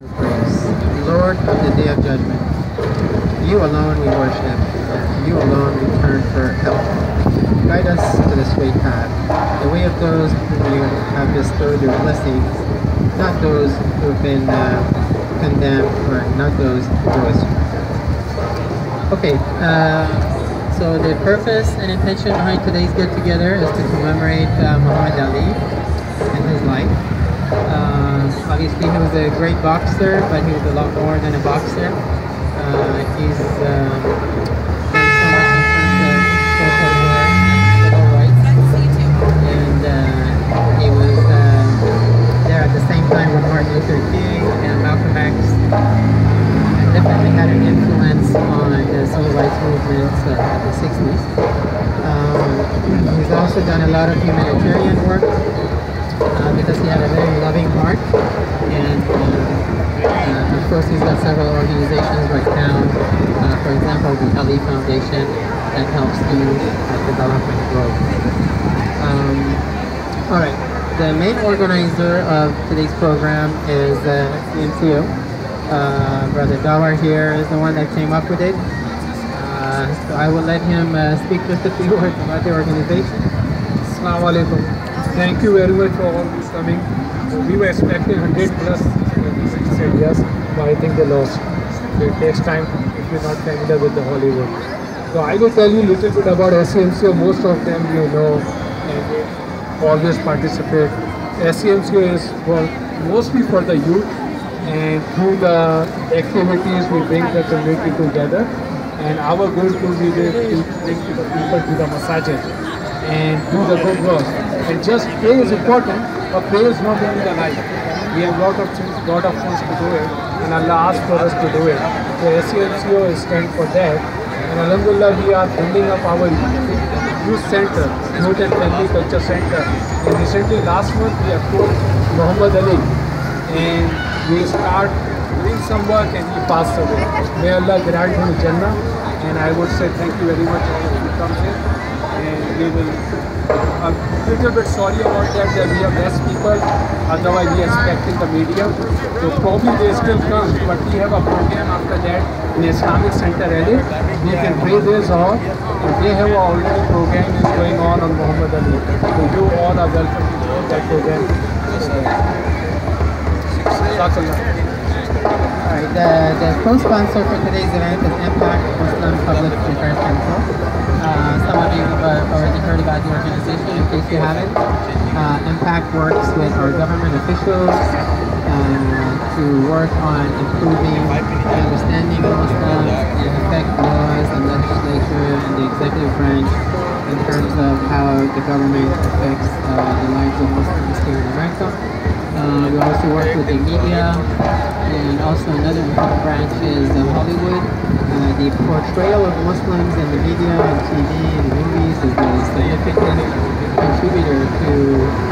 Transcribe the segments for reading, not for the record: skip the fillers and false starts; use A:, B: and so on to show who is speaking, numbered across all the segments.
A: praise, Lord of the day of judgment. You alone we worship, and you alone we turn for help. Guide us to the straight path, the way of those whom you have bestowed your blessings, not those who have been condemned, or not those who go astray. Okay, so the purpose and intention behind today's get-together is to commemorate Muhammad Ali and his life. Obviously, he was a great boxer, but he was a lot more than a boxer. He's done so much in terms of social work, civil rights, and he was there at the same time with Martin Luther King and Malcolm X, and definitely had an influence on the civil rights movement of the 60s. He's also done a lot of humanitarian work. Because he had a very loving heart, and of course he's got several organizations right now, for example the Ali Foundation that helps youth develop and grow. Alright, the main organizer of today's program is CMCO. Brother Dawar here is the one that came up with it, so I will let him speak just a few words about the organization.
B: Assalamu alaikum. Thank you very much for all this coming. We were expecting 100 plus. They said yes, but I think they lost. So it takes time if you're not familiar with the Hollywood. So I will tell you a little bit about SCMCO. Most of them you know and they always participate. SCMCO is mostly for the youth, and through the activities we bring the community together. And our goal to be there to bring the people to the masajid and do the good work. And just prayer is important, but prayer is not only the life. We have lot of things to do it, and Allah asked for us to do it. So SCMCO is stand for that. And Alhamdulillah, we are building up our youth center, Youth and Family Culture Center. And recently, last month, we approached Muhammad Ali, and we start doing some work, and he passed away. May Allah grant him Jannah. And I would say thank you very much all of you come here. And we will a little bit sorry about that we have less people, otherwise we are expecting the media. So probably they still come, but we have a program after that in Islamic Center Rally. We can pray this all, and they have already program is going on Muhammad Ali. So you all are welcome to that program.
A: Alright, the co-sponsor for today's event is Impact Muslim Public Affairs Council. Some of you have already heard about the organization. In case you haven't, Impact works with our government officials to work on improving the understanding of Muslims and affect laws and legislature and the executive branch in terms of how the government affects the lives of Muslims here in America. We also work with the media, and also another important branch is Hollywood. The portrayal of Muslims in the media and TV and movies is a significant contributor to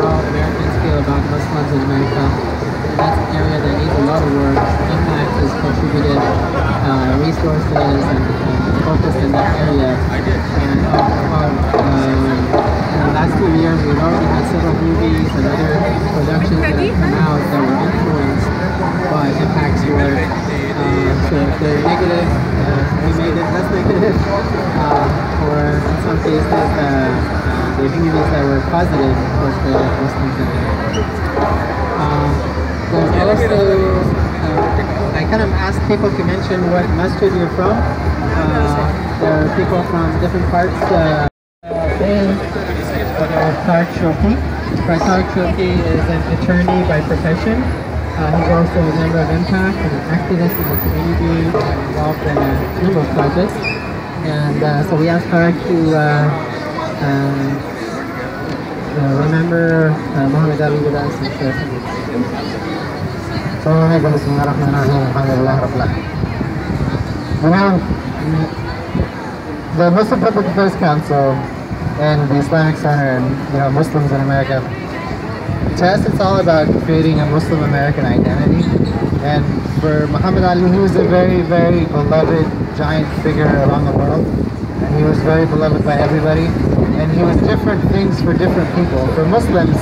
A: how Americans feel about Muslims in America. And that's an area that needs a lot of work. Impact has contributed resources and focus in that area. And in the last few years, we've already had several movies and other productions that have come out that were influenced by Impact's work. So if they're negative, we made it less negative. Or in some cases, the movies that were positive towards the Muslims in America. There's also, I kind of asked people to mention what masjid you're from. There are people from different parts. Tariq Shouki. Tariq Shouki is an attorney by profession. He's also a member of Impact and an activist in the community involved in a number of projects. And so we asked Tariq to remember Muhammad Ali with us and share some of
C: the Muslim Public Affairs Council and the Islamic Center and Muslims in America, to us it's all about creating a Muslim American identity. And for Muhammad Ali, he was a very, very beloved giant figure around the world, and he was very beloved by everybody, and he was different things for different people. For Muslims,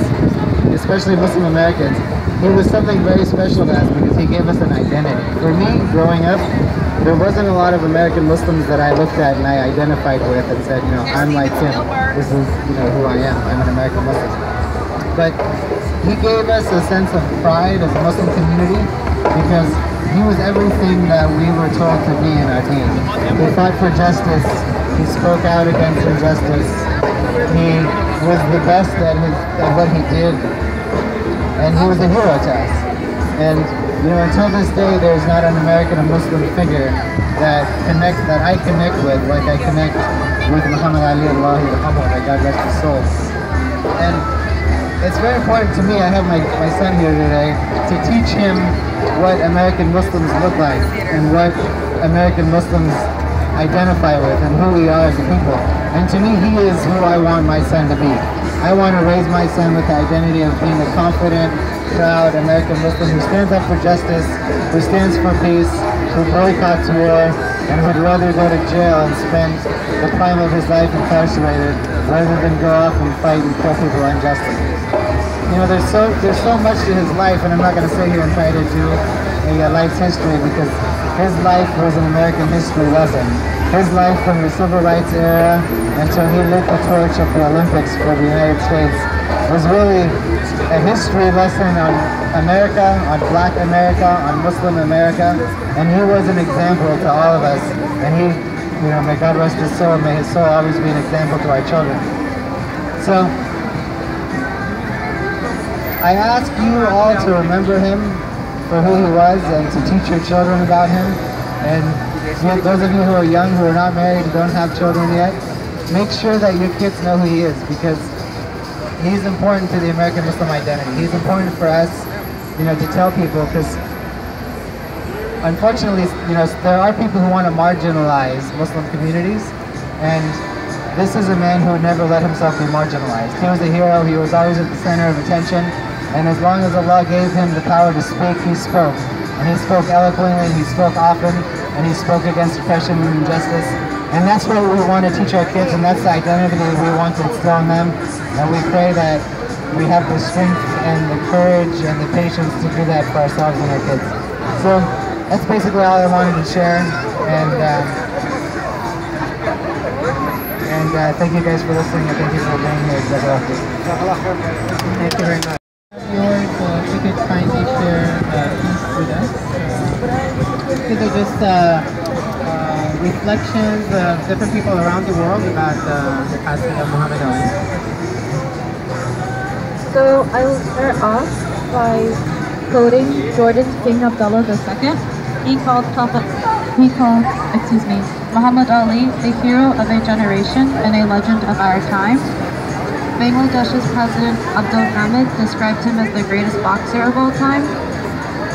C: especially Muslim Americans, he was something very special to us because he gave us an identity. For me, growing up, there wasn't a lot of American Muslims that I looked at and I identified with and said, you know, I'm like him. This is, you know, who I am. I'm an American Muslim. But he gave us a sense of pride as a Muslim community because he was everything that we were told to be in our deen. He fought for justice. He spoke out against injustice. He was the best at what he did, and he was a hero to us. And you know, until this day, there's not an American or Muslim figure that I connect with, like I connect with Muhammad Ali, Allahu Yarhamu, may God rest his soul. And it's very important to me. I have my son here today to teach him what American Muslims look like and what American Muslims identify with and who we are as a people. And to me, he is who I want my son to be. I want to raise my son with the identity of being a confident, proud American Muslim who stands up for justice, who stands for peace, who boycotts war, and would rather go to jail and spend the prime of his life incarcerated rather than go off and fight and kill people unjustly. You know, there's so much to his life, and I'm not going to sit here and try to do a life's history because his life was an American history lesson. His life from the Civil Rights era until he lit the torch of the Olympics for the United States was really a history lesson on America, on Black America, on Muslim America, and he was an example to all of us. And he, you know, may God rest his soul, may his soul always be an example to our children. So, I ask you all to remember him for who he was and to teach your children about him. And those of you who are young, who are not married, don't have children yet, make sure that your kids know who he is because he's important to the American Muslim identity. He's important for us, you know, to tell people because unfortunately, you know, there are people who want to marginalize Muslim communities, and this is a man who never let himself be marginalized. He was a hero. He was always at the center of attention. And as long as Allah gave him the power to speak, he spoke. And he spoke eloquently, he spoke often, and he spoke against oppression and injustice. And that's what we want to teach our kids, and that's the identity we want to instill in them. And we pray that we have the strength and the courage and the patience to do that for ourselves and our kids. So that's basically all I wanted to share. And thank you guys for listening, and thank you for being here. Thank you very much.
A: Yours, if you could kindly share peace with us. These are just reflections of different people around the world about the passing of Muhammad Ali.
D: So I will start off by quoting Jordan's King Abdullah II. He called Muhammad Ali a hero of a generation and a legend of our time. Bangladesh's President Abdul Hamid described him as the greatest boxer of all time.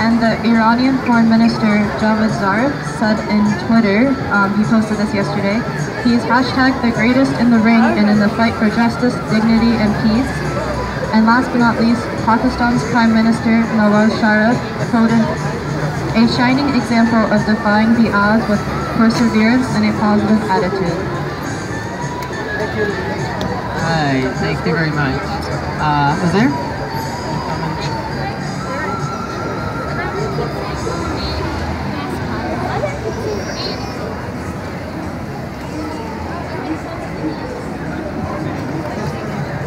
D: And the Iranian Foreign Minister Javad Zarif said in Twitter, he posted this yesterday, he is hashtag the greatest in the ring and in the fight for justice, dignity, and peace. And last but not least, Pakistan's Prime Minister Nawaz Sharif quoted, a shining example of defying the odds with perseverance and a positive attitude.
A: Hi, thank you very much. Is there?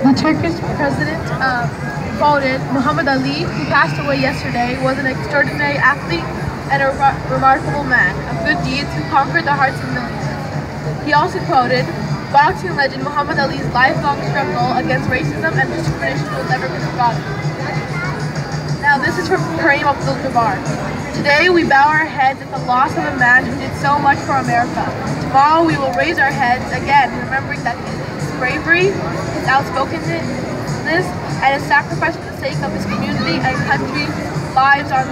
E: The Turkish president quoted Muhammad Ali, who passed away yesterday, was an extraordinary athlete and a remarkable man of good deeds who conquered the hearts of millions. He also quoted boxing legend Muhammad Ali's lifelong struggle against racism and discrimination will never be forgotten. Now this is from Kareem Abdul-Jabbar. Today we bow our heads at the loss of a man who did so much for America. Tomorrow we will raise our heads again, remembering that his bravery, his outspokenness, and his sacrifice for the sake of his community and country lives on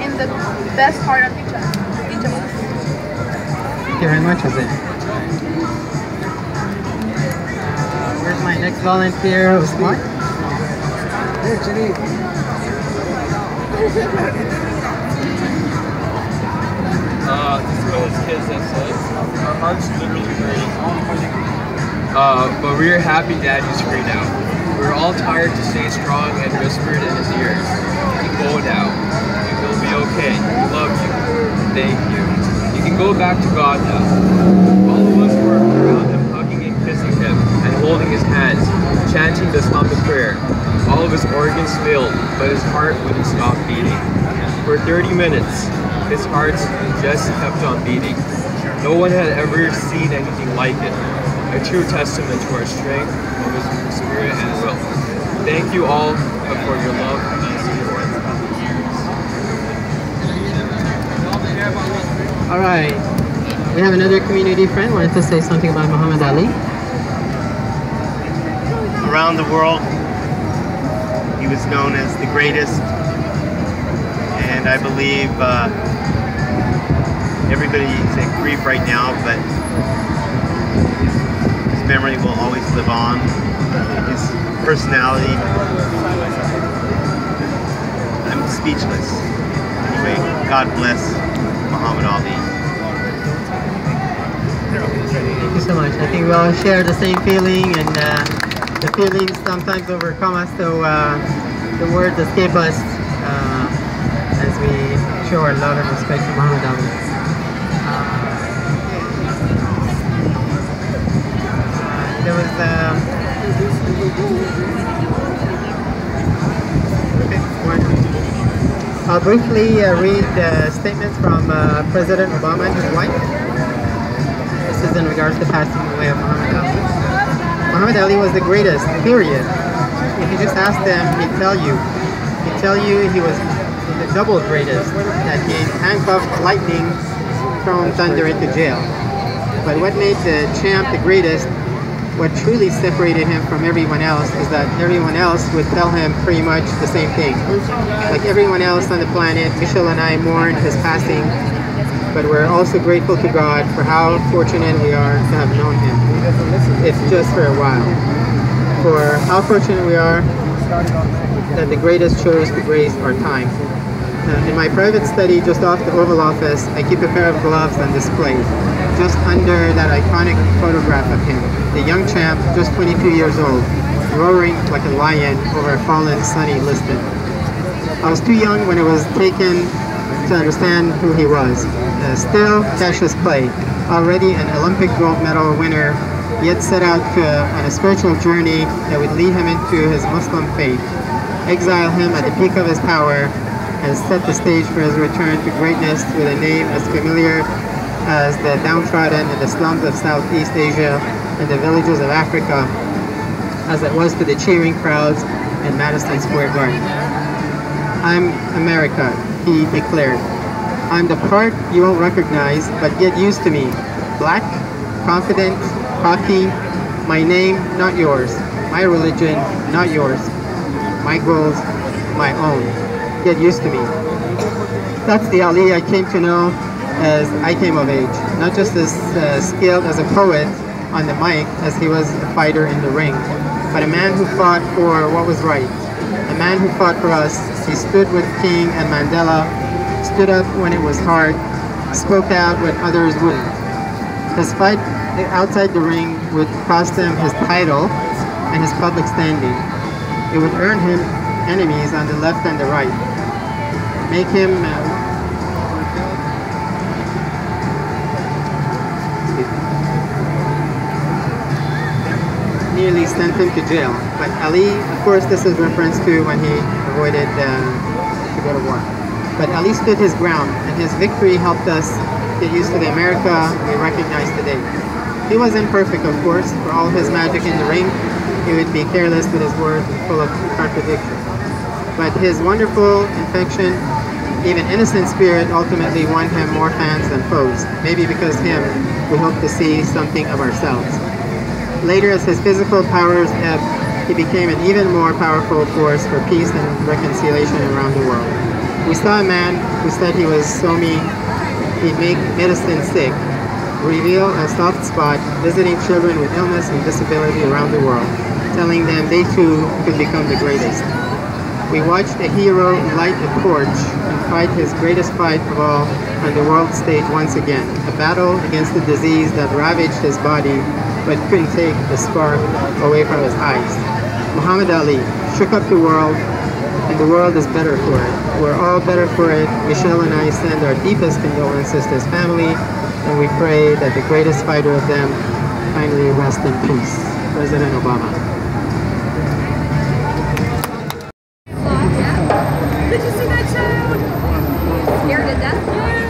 E: in the best part of each of us.
A: Thank you very much, Jose. Where's my next volunteer, Usman?
F: Hey, Janine.
G: Those kids that said, our hearts literally hurting. But we are happy Daddy's free now. We were all tired to stay strong and whispered in his ears. go now. It will be okay. We love you. Thank you. You can go back to God now. All of us were around him, hugging and kissing him, and holding his hands, chanting the Islamic prayer. All of his organs failed, but his heart wouldn't stop beating. For 30 minutes, his heart just kept on beating. No one had ever seen anything like it. A true testament to our strength of his spirit and will. Thank you all for your love and support.
A: All right. We have another community friend wanted to say something about Muhammad Ali.
H: Around the world, he was known as the greatest, and I believe everybody's at grief right now, but his memory will always live on. His personality, I'm speechless. Anyway, God bless Muhammad Ali.
A: Thank you so much. I think we all share the same feeling, and the feelings sometimes overcome us, so the words escape us as we show our love and respect for Muhammad Ali. There was I'll briefly read statements from President Obama and his wife. This is in regards to passing away of Muhammad Ali. Muhammad Ali was the greatest, period. If you just ask them, he'd tell you. He'd tell you he was the double greatest, that he handcuffed lightning, thrown thunder into jail. But what made the champ the greatest, what truly separated him from everyone else, is that everyone else would tell him pretty much the same thing. Like everyone else on the planet, Michelle and I mourn his passing, but we're also grateful to God for how fortunate we are to have known him. It's just for a while. For how fortunate we are that the greatest chose to grace our time. In my private study just off the Oval Office, I keep a pair of gloves on display, just under that iconic photograph of him. The young champ, just 22 years old, roaring like a lion over a fallen Sonny Liston. I was too young when it was taken to understand who he was. Still Cassius Clay, already an Olympic gold medal winner, yet set out on a spiritual journey that would lead him into his Muslim faith, exile him at the peak of his power, and set the stage for his return to greatness with a name as familiar as the downtrodden in the slums of Southeast Asia and the villages of Africa as it was to the cheering crowds in Madison Square Garden. I'm America, he declared. I'm the part you won't recognize, but get used to me. Black, confident, cocky, my name, not yours. My religion, not yours. My goals, my own. Get used to me. That's the Ali I came to know as I came of age. Not just as skilled as a poet on the mic as he was a fighter in the ring, but a man who fought for what was right. A man who fought for us. He stood with King and Mandela, stood up when it was hard, spoke out when others wouldn't. His fight outside the ring would cost him his title and his public standing. It would earn him enemies on the left and the right. Make him nearly sent him to jail. But Ali, of course, this is reference to when he avoided to go to war. But Ali stood his ground, and his victory helped us get used to the America we recognize today. He was imperfect, of course. For all his magic in the ring, he would be careless with his words and full of contradictions. But his wonderful, infection, even innocent spirit ultimately won him more fans than foes. Maybe because him, we hope to see something of ourselves. Later, as his physical powers ebbed, he became an even more powerful force for peace and reconciliation around the world. We saw a man who said he was so mean, he'd make medicine sick, reveal a soft spot, visiting children with illness and disability around the world, telling them they too could become the greatest. We watched a hero light a torch and fight his greatest fight of all on the world stage once again, a battle against a disease that ravaged his body but couldn't take the spark away from his eyes. Muhammad Ali shook up the world, and the world is better for it. we're all better for it. Michelle and I send our deepest condolences to his family, and we pray that the greatest fighter of them finally rest in peace. President Obama.
E: Did you see that child? Scared to death?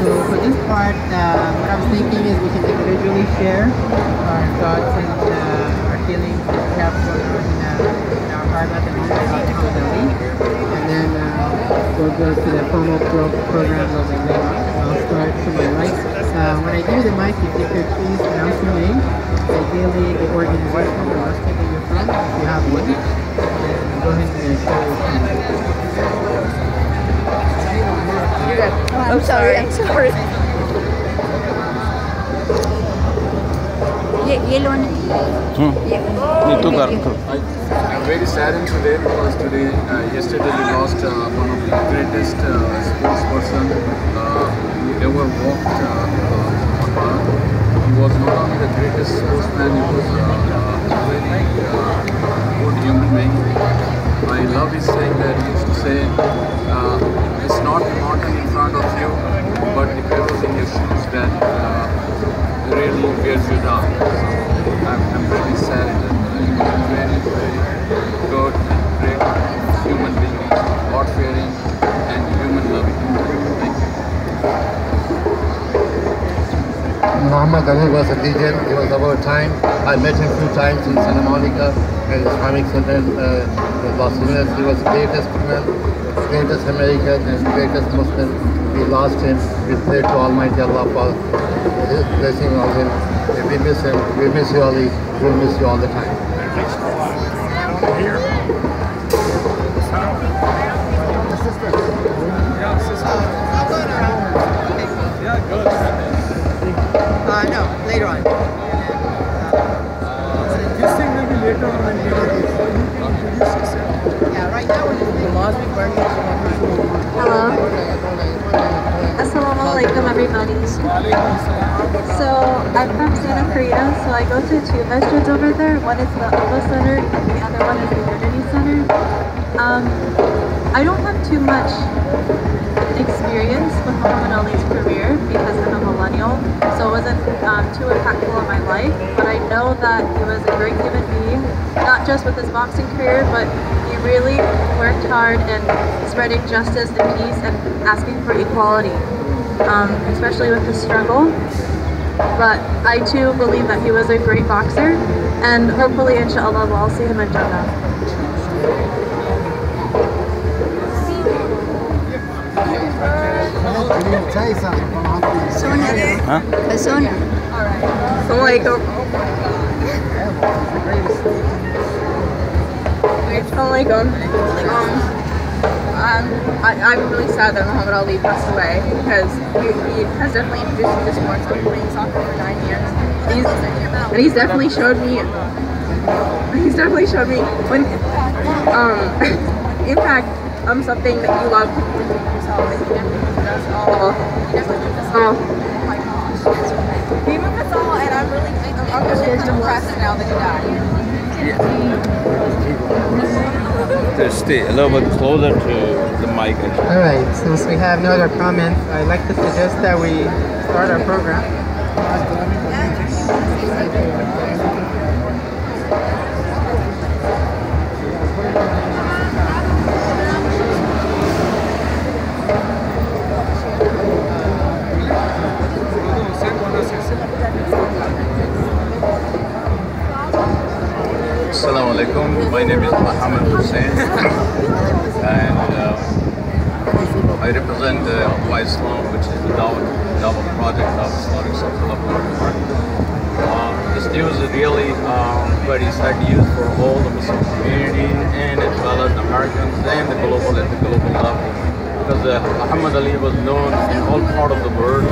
A: So for this part, what I was thinking is we can individually share our thoughts and our feelings that we have going on in our heart at the moment about Muhammad Ali. And then we'll go to the formal program a little bit later. I'll start to my right. When I give you the mic, if you could please announce your name, ideally the organization or mosque that you're from, if you have one, and go ahead and share your comments.
E: I'm sorry.
I: I'm very saddened today because yesterday we lost one of the greatest sportsperson who ever walked on earth. He was not only the greatest sportsman, he was a very good human being. I love his saying that he used to say, it's not the mountain in front of you, but the pebbles in your shoes that really wears you down. So I'm really sad that he was a very, very good and great human being, God-fearing and human-loving. Thank you.
J: Muhammad Ali was a legend. He was of our time. I met him a few times in Santa Monica and Islamic Center in Los Angeles. He was the greatest man, greatest American and greatest Muslim. We lost him. We pray to Almighty Allah for His blessing on him. If we miss him, we miss you, Ali. We'll miss you all the time.
A: No, later on.
B: This thing will be later on when we are
A: Yeah, right now we're just the laws burning.
D: Hello. Assalamu alaikum everybody. So I'm from Santa Clarita, so I go to two masjids over there. One is the Alba Center and the other one is the Unity Center. I don't have too much experience with Muhammad Ali's career because I'm a millennial, so it wasn't too impactful on my life, but I know that he was a great human being, not just with his boxing career, but he really worked hard in spreading justice and peace and asking for equality, especially with the struggle. But I too believe that he was a great boxer, and hopefully inshallah we'll all see him in Jannah.
K: Huh?
D: Assalamu alaikum. I'm really sad that Muhammad Ali passed away because he has definitely introduced me to sports. I've been playing soccer for 9 years. And he's definitely showed me when in fact something that you love yourself. He moved us all, and I'm really depressed now that he died.
K: Just stay a little bit closer to the mic.
A: Alright, since we have no other comments, I'd like to suggest that we start our program.
K: Assalamu alaikum. My name is Muhammad Hussain, and I represent Wa Islam, which is the Dawah project of Islamic Circle of North America. This news is really very sad news for all the Muslim community, and as well as the Americans and the global level, because Muhammad Ali was known in all parts of the world,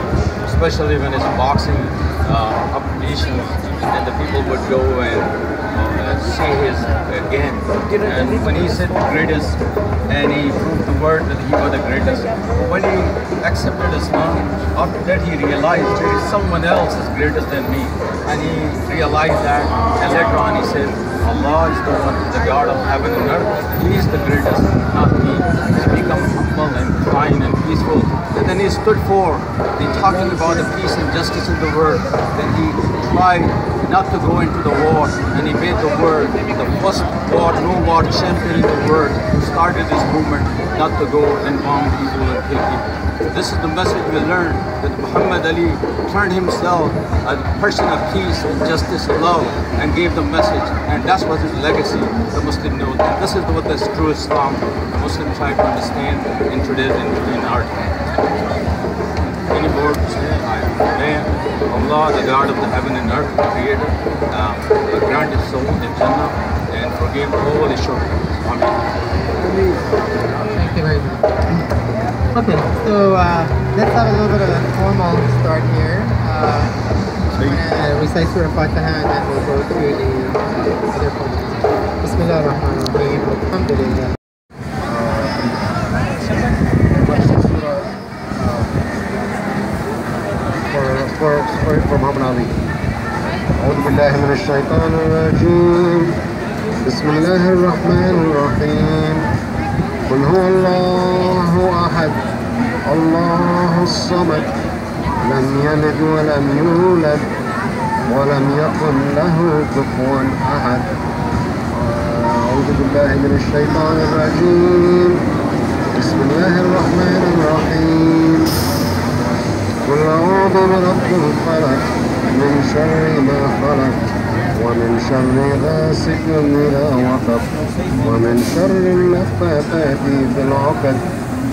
K: especially when his boxing competitions, and the people would go and see his game. And when he said the greatest, and he proved the word that he was the greatest, when he accepted Islam, after that he realized there is someone else is greater than me, and he realized that, and later on he said, Allah is the one, the God of heaven and earth. He is the greatest, not me. He's become humble and kind and peaceful. And then he stood for the talking about the peace and justice in the world. Then he tried not to go into the war, and he made the world the first war, no war champion in the world, who started this movement not to go and bomb people and kill people. This is the message we learn, that Muhammad Ali turned himself a person of peace and justice and love and gave the message, and that's what his legacy the Muslim knows. And this is what the true Islam the Muslims try to understand in today's in our time. Any more to say? May Allah, the God of the heaven and earth, the Creator, grant his soul in Jannah and forgive all his shortcomings. Amen.
A: Thank you very much. Okay, so let's have a little bit of a formal start here. We're going to recite Surah Fatiha and then we'll go through the other points. Bismillah ar-Rahman ar-Rahim. Alhamdulillah.
J: For Muhammad Ali. أعوذ بالله من الشيطان الرجيم. بسم الله الرحمن الرحيم. قل هو الله أحد الله الصمد لم يلد ولم يولد ولم يكن له كفوا أحد. أعوذ بالله من الشيطان الرجيم. بسم الله الرحمن الرحيم. قل أعوذ برب الفلق من شر ما خلق ومن شر غاسق إذا وقب ومن شر النفاثات في العقد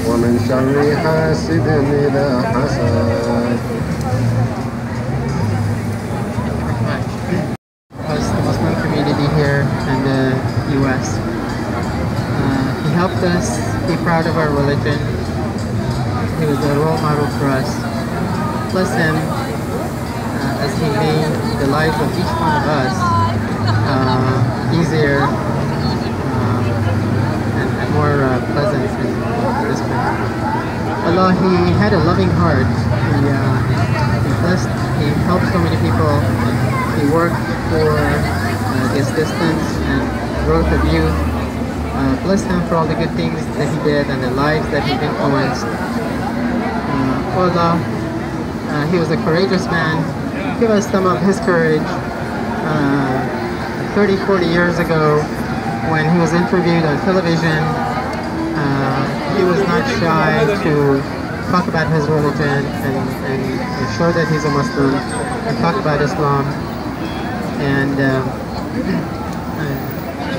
J: ومن شر حاسد إذا حسد.
A: As the Muslim community here in the US, he helped us be proud of our religion. He was a role model for us. Bless him as he made the life of each one of us easier and more pleasant in this country. Allah, he had a loving heart. He blessed, he helped so many people. He worked for the assistance and growth of youth. Bless him for all the good things that he did and the lives that he influenced. Allah, he was a courageous man. Give us some of his courage. 30, 40 years ago, when he was interviewed on television, he was not shy to talk about his religion and show that he's a Muslim and talk about Islam. And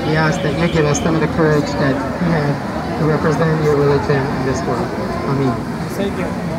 A: we ask that you give us some of the courage that he had to represent your religion in this world. Ameen.
B: Thank you.